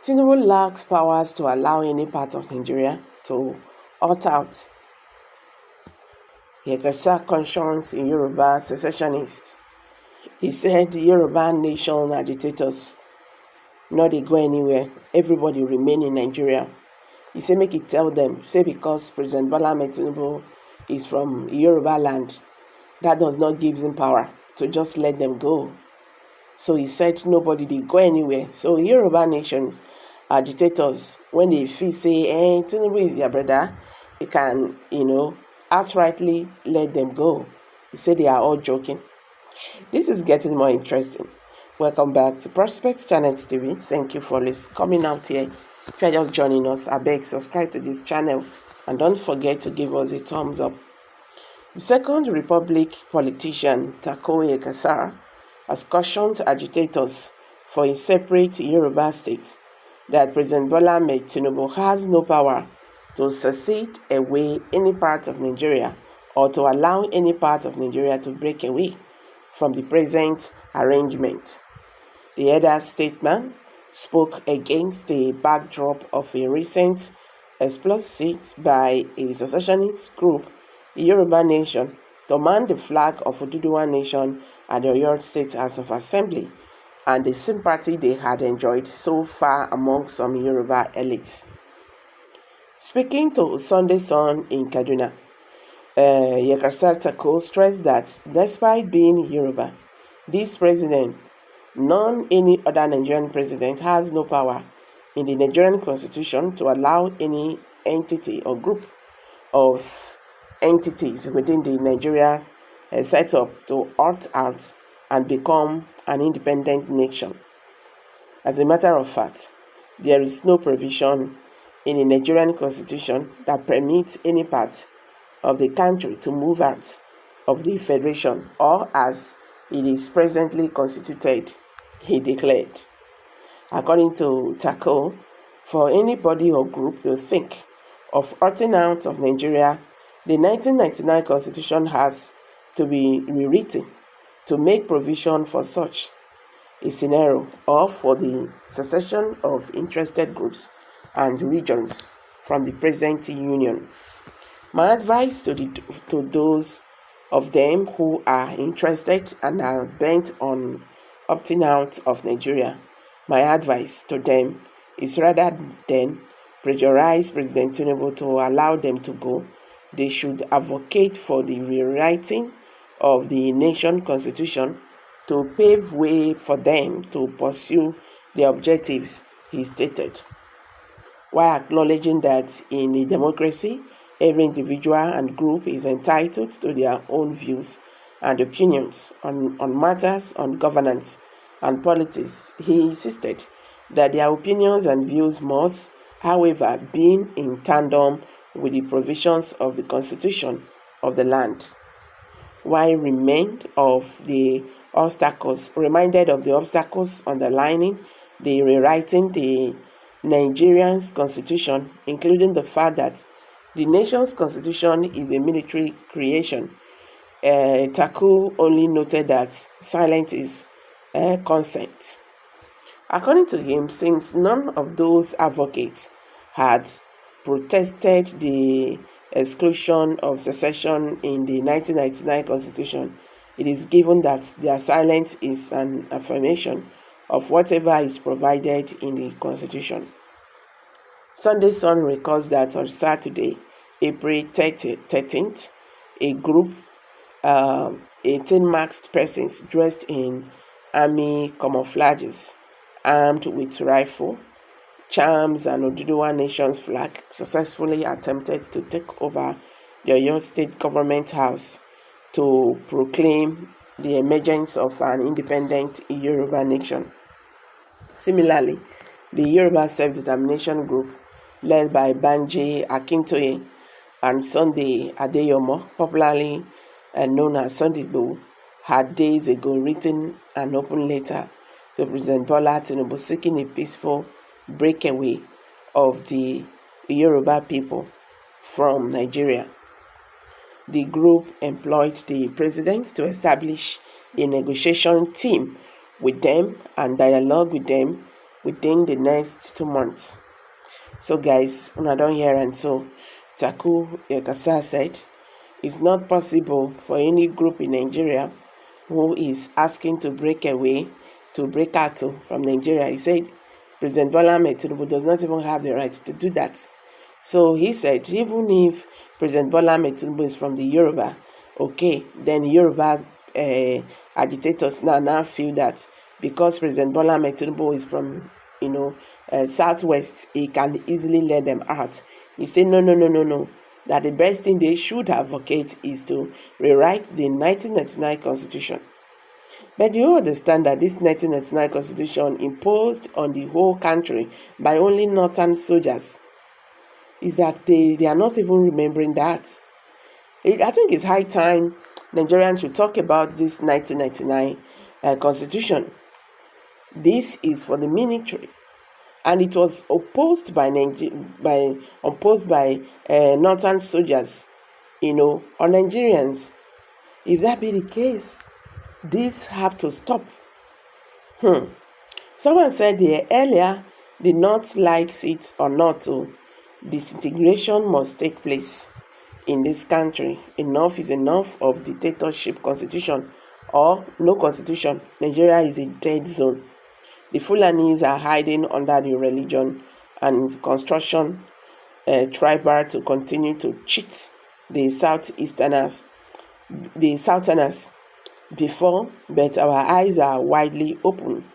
Tinubu lacks powers to allow any part of Nigeria to opt out. Yakasai conscience in Yoruba secessionists. He said Yoruba nation agitators not dey go anywhere. Everybody remain in Nigeria. He said make it tell them, say because President Bola Ahmed Tinubu is from Yoruba land, that does not give him power to just let them go. So he said nobody dey go anywhere. So Yoruba nations agitators, when they feel say Tinubu is their brother, they can, outrightly let them go. He said they are all joking. This is getting more interesting. Welcome back to Prospect Channel TV. Thank you for coming out here. If you're just joining us, I beg subscribe to this channel and don't forget to give us a thumbs up. The Second Republic politician Tako Yakasai has cautioned agitators for a separate Yoruba state that President Bola Ahmed Tinubu has no power to secede away any part of Nigeria or to allow any part of Nigeria to break away from the present arrangement. The elder statesman spoke against the backdrop of a recent exploit by a secessionist group, the Yoruba Nation, to man the flag of Oduduwa Nation at the Oyo State House of Assembly and the sympathy they had enjoyed so far among some Yoruba elites. Speaking to Sunday Sun in Kaduna, Yakasai Tako stressed that despite being Yoruba, this president, none any other Nigerian president, has no power in the Nigerian constitution to allow any entity or group of entities within the Nigeria setup to opt out and become an independent nation. As a matter of fact, there is no provision in the Nigerian constitution that permits any part of the country to move out of the federation or as it is presently constituted, he declared. According to Tako, for anybody or group to think of opting out of Nigeria, the 1999 constitution has to be rewritten to make provision for such a scenario or for the secession of interested groups and regions from the present union. My advice to those of them who are interested and are bent on opting out of Nigeria, my advice to them is rather than pressurize President Tinubu to allow them to go, they should advocate for the rewriting of the nation constitution to pave way for them to pursue the objectives he stated, while acknowledging that in a democracy, every individual and group is entitled to their own views and opinions on matters on governance and politics. He insisted that their opinions and views must, however, be in tandem with the provisions of the constitution of the land, while reminded of the obstacles underlining the rewriting the Nigerian constitution, including the fact that the nation's constitution is a military creation. Taku only noted that silence is consent. According to him, since none of those advocates had protested the exclusion of secession in the 1999 constitution, it is given that their silence is an affirmation of whatever is provided in the constitution. Sunday Sun records that on Saturday, April 13th, a group, 18 masked persons dressed in army camouflages, armed with rifle, charms, and Oduduwa Nation's flag, successfully attempted to take over the Oyo State Government House to proclaim the emergence of an independent Yoruba nation. Similarly, the Yoruba Self-Determination Group, led by Banji Akintoye and Sunday Adeyomo, popularly known as Sunday Igboho, had days ago written an open letter to President Bola Tinubu seeking a peaceful breakaway of the Yoruba people from Nigeria. The group employed the president to establish a negotiation team with them and dialogue with them within the next 2 months. So guys, when I don't hear, and so Yakasai said, it's not possible for any group in Nigeria who is asking to break out from Nigeria. He said President Bola Ahmed Tinubu does not even have the right to do that. So he said, even if President Bola Ahmed Tinubu is from the Yoruba, okay, then Yoruba agitators now feel that because President Bola Ahmed Tinubu is from, Southwest, he can easily let them out. He said, no. That the best thing they should advocate is to rewrite the 1999 Constitution. But you understand that this 1999 Constitution imposed on the whole country by only northern soldiers is that they are not even remembering that. I think it's high time Nigerians should talk about this 1999 Constitution. This is for the military, and it was opposed by northern soldiers, or Nigerians. If that be the case, this have to stop. Someone said here earlier, the North likes it or not, disintegration must take place in this country. Enough is enough of dictatorship constitution or no constitution. Nigeria is a dead zone. The Fulanis are hiding under the religion and construction tribal to continue to cheat the Southerners before, but our eyes are widely open.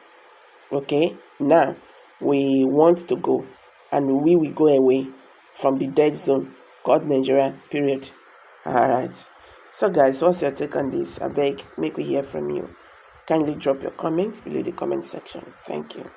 Okay, now we want to go, and we will go away from the dead zone called Nigeria, period. All right. So guys, what's your take on this? I beg, make we hear from you. Kindly drop your comments below the comment section. Thank you.